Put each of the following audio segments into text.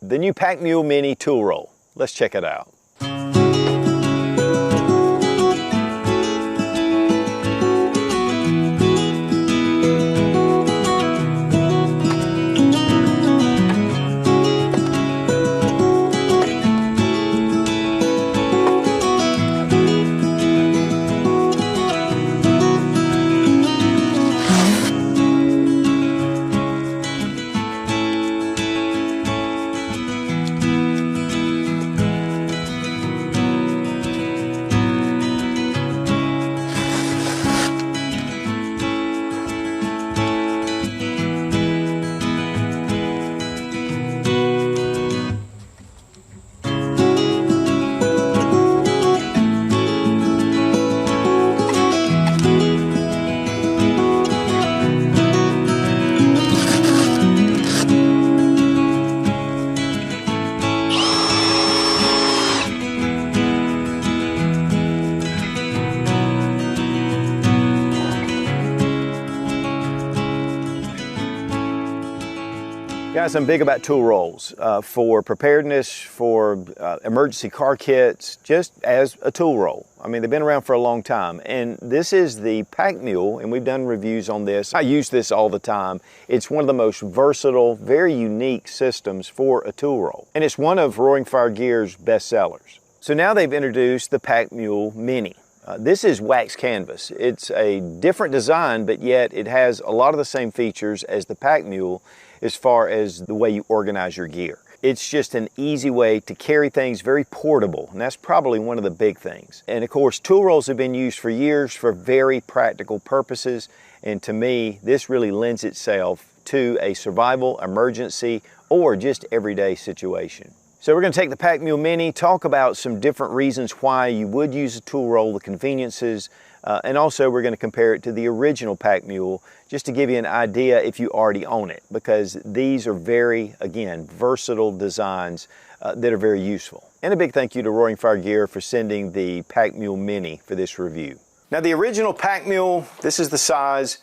the new Pack Mule Mini tool roll. Let's check it out. Guys, I'm big about tool rolls for preparedness, for emergency car kits, just as a tool roll. I mean, they've been around for a long time. And this is the Pack Mule, and we've done reviews on this. I use this all the time. It's one of the most versatile, very unique systems for a tool roll. And it's one of Roaring Fire Gear's best sellers. So now they've introduced the Pack Mule Mini. This is wax canvas. It's a different design, but yet it has a lot of the same features as the Pack Mule as far as the way you organize your gear. It's just an easy way to carry things, very portable, and that's probably one of the big things. And of course, tool rolls have been used for years for very practical purposes, and to me, this really lends itself to a survival, emergency, or just everyday situation. So we're going to take the Pack Mule Mini, talk about some different reasons why you would use a tool roll, the conveniences, and also we're going to compare it to the original Pack Mule, just to give you an idea if you already own it, because these are very, again, versatile designs that are very useful. And a big thank you to Roaring Fire Gear for sending the Pack Mule Mini for this review. Now the original Pack Mule, this is the size.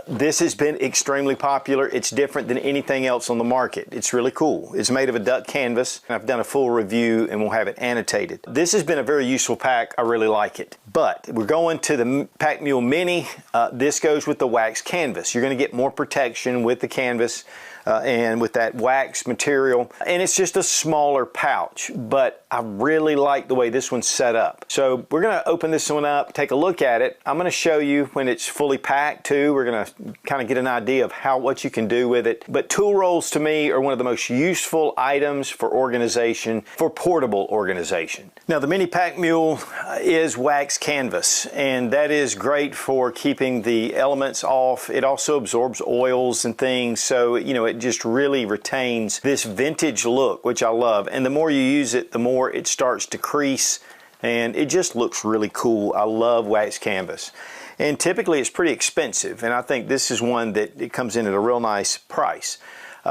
This has been extremely popular. It's different than anything else on the market. It's really cool. It's made of a duck canvas. I've done a full review and we'll have it annotated. This has been a very useful pack. I really like it. But we're going to the Pack Mule Mini. This goes with the wax canvas. You're going to get more protection with the canvas and with that wax material. And it's just a smaller pouch, but I really like the way this one's set up. So we're going to open this one up, take a look at it. I'm going to show you when it's fully packed too. We're going to kind of get an idea of what you can do with it. But tool rolls to me are one of the most useful items for organization, for portable organization. Now the Mini Pack Mule is wax canvas, and that is great for keeping the elements off. It also absorbs oils and things, so you know, it just really retains this vintage look, which I love. And the more you use it, the more it starts to crease, and it just looks really cool. I love wax canvas. And typically it's pretty expensive, and I think this is one that it comes in at a real nice price.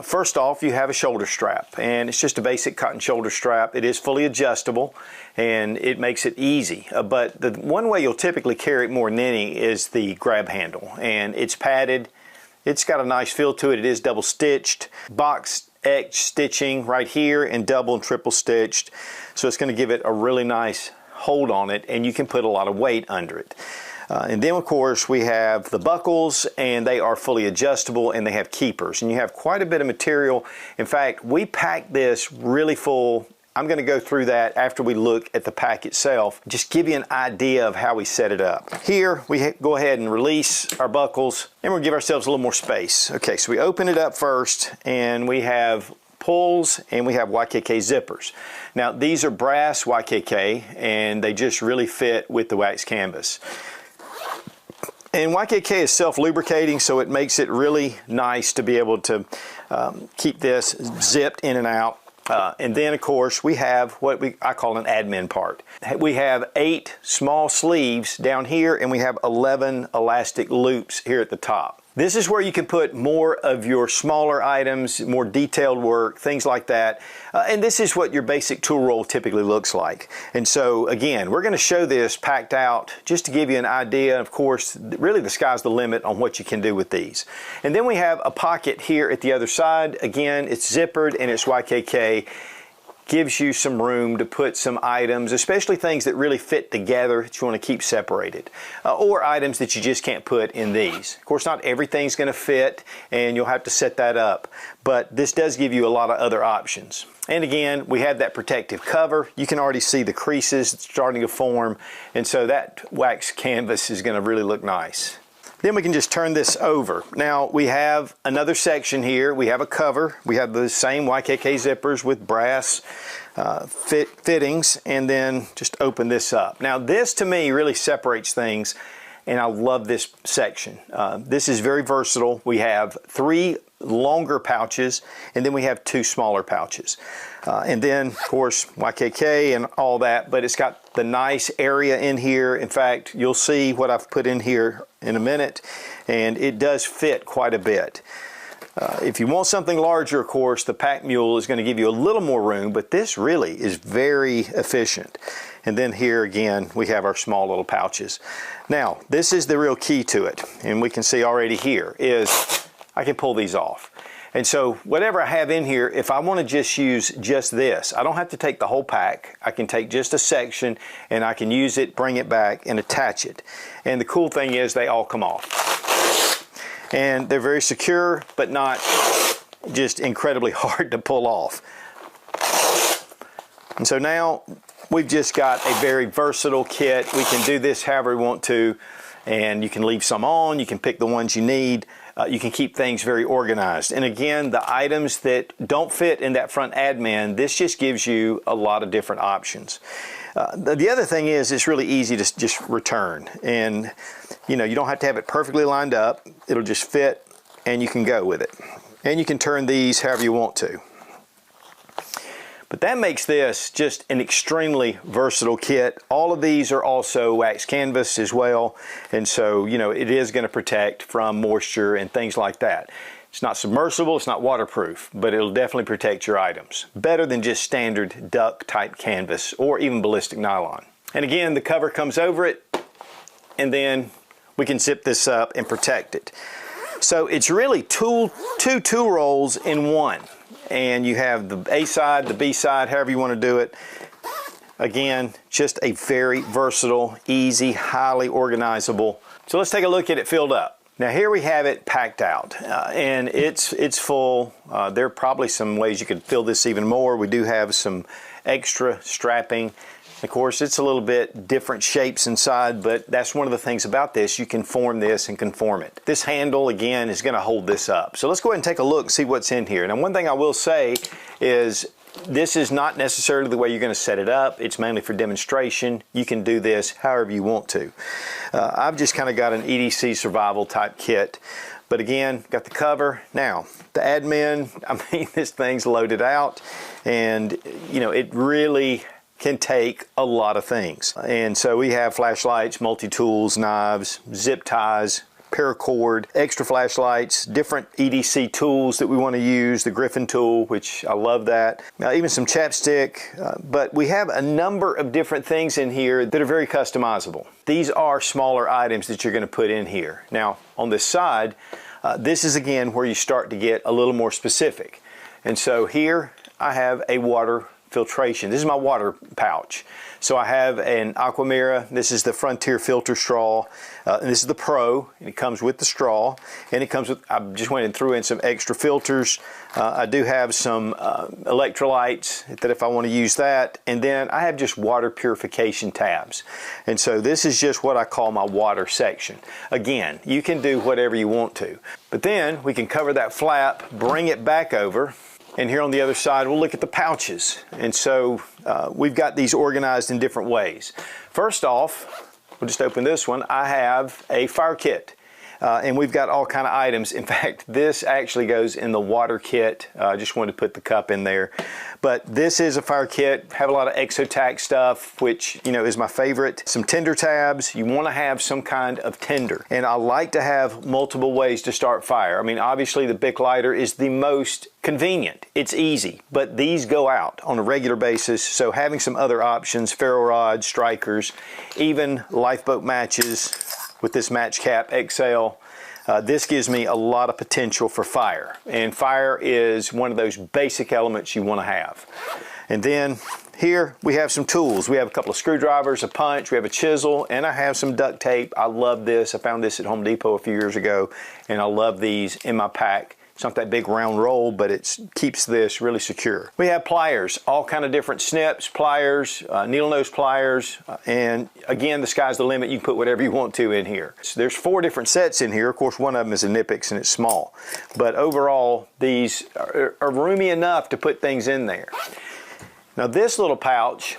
First off, you have a shoulder strap, and it's just a basic cotton shoulder strap. It is fully adjustable, and it makes it easy. But the one way you'll typically carry it more than any is the grab handle, and it's padded. It's got a nice feel to it. It is double stitched, box etched stitching right here, and double and triple stitched. So it's going to give it a really nice hold on it, and you can put a lot of weight under it. And then of course we have the buckles, and they are fully adjustable, and they have keepers, and you have quite a bit of material. In fact, we packed this really full. I'm going to go through that after we look at the pack itself, just give you an idea of how we set it up. Here we go ahead and release our buckles, and we'll give ourselves a little more space. Okay, so we open it up first, and we have pulls, and we have YKK zippers. Now these are brass YKK, and they just really fit with the wax canvas. And YKK is self-lubricating, so it makes it really nice to be able to keep this zipped in and out. And then of course we have what I call an admin part. We have 8 small sleeves down here, and we have 11 elastic loops here at the top. This is where you can put more of your smaller items, more detailed work, things like that. And this is what your basic tool roll typically looks like. And so again, we're going to show this packed out just to give you an idea. Of course, really the sky's the limit on what you can do with these. And then we have a pocket here at the other side. Again, it's zippered and it's YKK. Gives you some room to put some items, especially things that really fit together that you want to keep separated, or items that you just can't put in these. Of course, not everything's going to fit, and you'll have to set that up, but this does give you a lot of other options. And again, we have that protective cover. You can already see the creases starting to form, and so that wax canvas is going to really look nice. Then we can just turn this over. Now we have another section here. We have a cover. We have the same YKK zippers with brass fittings, and then just open this up. Now this to me really separates things, and I love this section. This is very versatile. We have 3 longer pouches, and then we have 2 smaller pouches. And then of course YKK and all that, but it's got the nice area in here. In fact, you'll see what I've put in here in a minute, and it does fit quite a bit. If you want something larger, of course, the Pack Mule is going to give you a little more room, but this really is very efficient. And then here again, we have our small little pouches. Now, this is the real key to it, and we can see already here is I can pull these off. And so whatever I have in here, if I want to just use just this, I don't have to take the whole pack. I can take just a section and I can use it, bring it back, and attach it. And the cool thing is they all come off. And they're very secure, but not just incredibly hard to pull off. And so now we've just got a very versatile kit. We can do this however we want to, and you can leave some on, you can pick the ones you need. You can keep things very organized. And again, the items that don't fit in that front admin, this just gives you a lot of different options. The other thing is it's really easy to just return. And you know, you don't have to have it perfectly lined up. It'll just fit and you can go with it. And you can turn these however you want to. But that makes this just an extremely versatile kit. All of these are also wax canvas as well. And so, you know, it is going to protect from moisture and things like that. It's not submersible, it's not waterproof, but it'll definitely protect your items. Better than just standard duck type canvas or even ballistic nylon. And again, the cover comes over it, and then we can zip this up and protect it. So it's really two tool rolls in one. And you have the A side, the B side, however you want to do it. Again, just a very versatile, easy, highly organizable. So let's take a look at it filled up. Now here we have it packed out, and it's full. There are probably some ways you could fill this even more. We do have some extra strapping. Of course, it's a little bit different shapes inside, but that's one of the things about this. You can form this and conform it. This handle, again, is going to hold this up. So let's go ahead and take a look and see what's in here. Now, one thing I will say is this is not necessarily the way you're going to set it up. It's mainly for demonstration. You can do this however you want to. I've just kind of got an EDC survival type kit. But again, got the cover. Now, the admin, I mean, this thing's loaded out, and you know, it really can take a lot of things. And so we have flashlights, multi-tools, knives, zip ties, paracord, extra flashlights, different EDC tools that we want to use, the Griffin tool, which I love that, even some chapstick, but we have a number of different things in here that are very customizable. These are smaller items that you're going to put in here. Now on this side, this is again where you start to get a little more specific. And so here I have a water filtration. This is my water pouch. So I have an Aquamira. This is the Frontier filter straw. And this is the Pro, and it comes with the straw. And it comes with, I just went and threw in some extra filters. I do have some electrolytes that if I want to use that. And then I have just water purification tabs. And so this is just what I call my water section. Again, you can do whatever you want to. But then we can cover that flap, bring it back over. And here on the other side, we'll look at the pouches. And so we've got these organized in different ways. First off, we'll just open this one. I have a fire kit. And we've got all kind of items. In fact, this actually goes in the water kit. I just wanted to put the cup in there. But this is a fire kit. Have a lot of Exotac stuff, which, you know, is my favorite. Some tinder tabs. You want to have some kind of tinder. And I like to have multiple ways to start fire. I mean, obviously the Bic lighter is the most convenient. It's easy, but these go out on a regular basis. So having some other options, ferro rods, strikers, even lifeboat matches with this Match Cap XL. This gives me a lot of potential for fire, and fire is one of those basic elements you want to have. And then here we have some tools. We have a couple of screwdrivers, a punch, we have a chisel, and I have some duct tape. I love this. I found this at Home Depot a few years ago, and I love these in my pack. It's not that big round roll, but it keeps this really secure. We have pliers, all kind of different snips, pliers, needle nose pliers, and again, the sky's the limit. You can put whatever you want to in here. So there's 4 different sets in here. Of course, one of them is a Knipex and it's small, but overall, these are roomy enough to put things in there. Now this little pouch,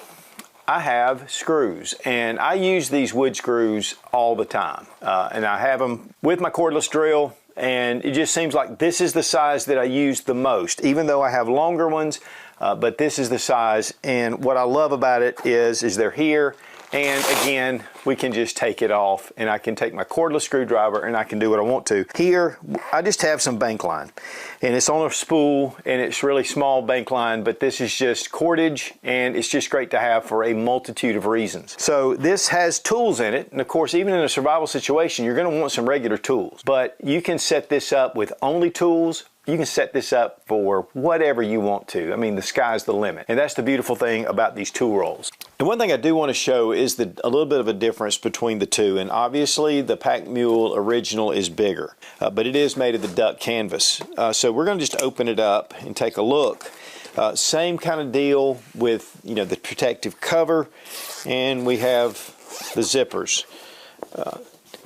I have screws, and I use these wood screws all the time, and I have them with my cordless drill. And it just seems like this is the size that I use the most, even though I have longer ones, but this is the size. And what I love about it is they're here, and again, we can just take it off, and I can take my cordless screwdriver and I can do what I want to. Here, I just have some bank line, and it's on a spool, and it's really small bank line, but this is just cordage, and it's just great to have for a multitude of reasons. So this has tools in it, and of course, even in a survival situation, you're gonna want some regular tools, but you can set this up with only tools. You can set this up for whatever you want to. I mean, the sky's the limit. And that's the beautiful thing about these tool rolls. And one thing I do want to show is a little bit of a difference between the two. And obviously the Pack Mule original is bigger, but it is made of the duck canvas. So we're going to just open it up and take a look. Same kind of deal with, you know, the protective cover, and we have the zippers.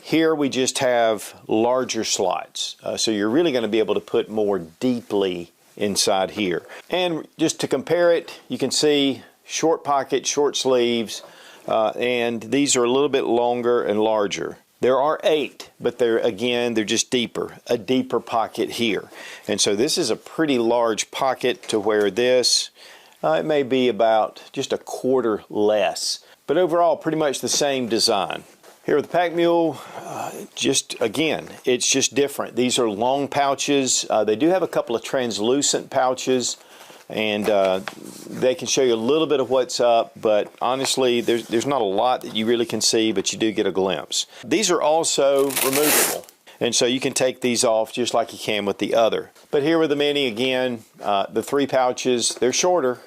Here we just have larger slots, so you're really going to be able to put more deeply inside here. And just to compare it, you can see short pocket, short sleeves, and these are a little bit longer and larger. There are 8, but they're just deeper, a deeper pocket here. And so this is a pretty large pocket to where this, it may be about just a quarter less, but overall pretty much the same design. Here with the Pack Mule, again, it's just different. These are long pouches. They do have a couple of translucent pouches, and they can show you a little bit of what's up, but honestly, there's not a lot that you really can see, but you do get a glimpse. These are also removable, and so you can take these off just like you can with the other. But here with the Mini, again, the 3 pouches, they're shorter.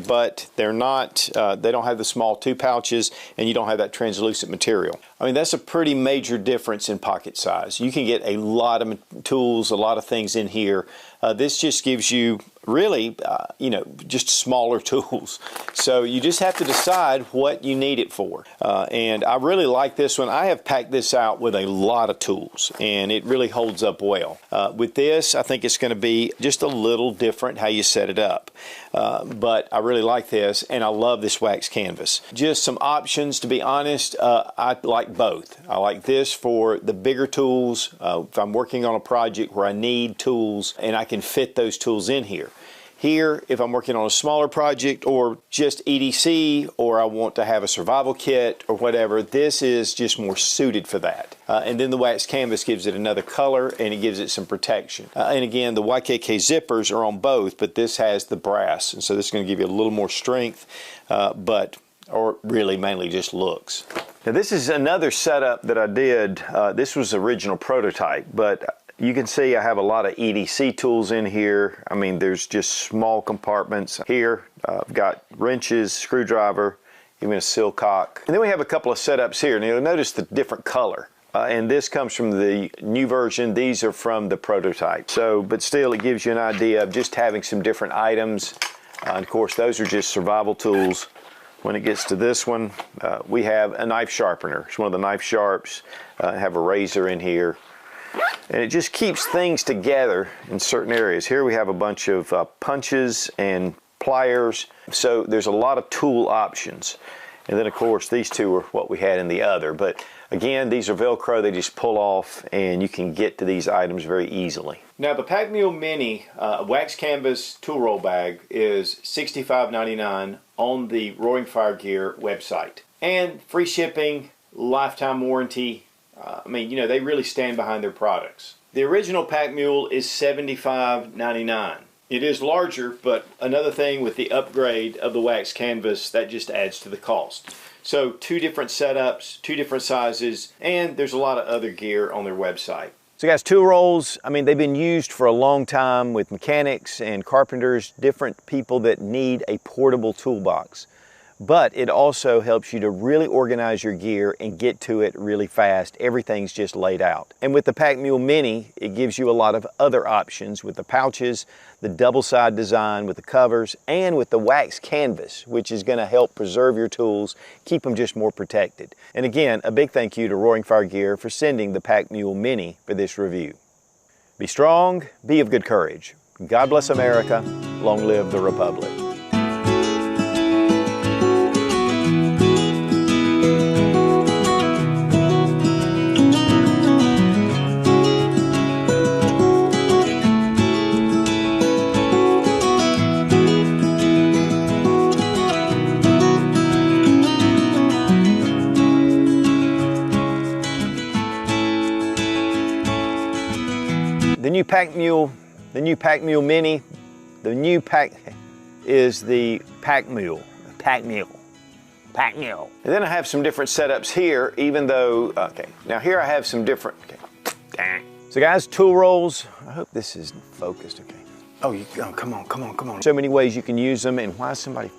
But they're not, they don't have the small 2 pouches, and you don't have that translucent material. I mean, that's a pretty major difference in pocket size. You can get a lot of tools, a lot of things in here. This just gives you really, you know, just smaller tools. So you just have to decide what you need it for. And I really like this one. I have packed this out with a lot of tools, and it really holds up well. With this, I think it's going to be just a little different how you set it up. But I really like this, and I love this wax canvas. Just some options, to be honest. I like both. I like this for the bigger tools. If I'm working on a project where I need tools and I can fit those tools in here. Here, if I'm working on a smaller project or just EDC, or I want to have a survival kit or whatever, this is just more suited for that. And then the wax canvas gives it another color, and it gives it some protection. And again, the YKK zippers are on both, but this has the brass, and so this is going to give you a little more strength, or really mainly just looks. Now this is another setup that I did. This was the original prototype, but you can see I have a lot of EDC tools in here. I mean, there's just small compartments. Here, I've got wrenches, screwdriver, even a silcock. And then we have a couple of setups here. Now you'll notice the different color. And this comes from the new version. These are from the prototype. So, but still, it gives you an idea of just having some different items. And of course, those are just survival tools. When it gets to this one, we have a knife sharpener. It's one of the knife sharps. I have a razor in here. And it just keeps things together in certain areas. Here we have a bunch of punches and pliers. So there's a lot of tool options. And then of course these two are what we had in the other. But Again, these are Velcro, they just pull off and you can get to these items very easily. Now the Pack Mule Mini wax canvas tool roll bag is $65.99 on the Roaring Fire Gear website. And free shipping, lifetime warranty. I mean, you know, they really stand behind their products. The original Pack Mule is $75.99. It is larger, but another thing with the upgrade of the wax canvas, that just adds to the cost. So 2 different setups, 2 different sizes, and there's a lot of other gear on their website. So guys, tool rolls, I mean, they've been used for a long time with mechanics and carpenters, different people that need a portable toolbox. But it also helps you to really organize your gear and get to it really fast. Everything's just laid out. And with the Pack Mule Mini, it gives you a lot of other options with the pouches, the double side design with the covers, and with the wax canvas, which is gonna help preserve your tools, keep them just more protected. And again, a big thank you to Roaring Fire Gear for sending the Pack Mule Mini for this review. Be strong, be of good courage. God bless America, long live the Republic. The new Pack Mule Mini, the new Pack is the Pack Mule. And then I have some different setups here, even though, okay, now here I have some different, okay. So guys, tool rolls, I hope this is focused, okay. Oh, come on. So many ways you can use them, and why is somebody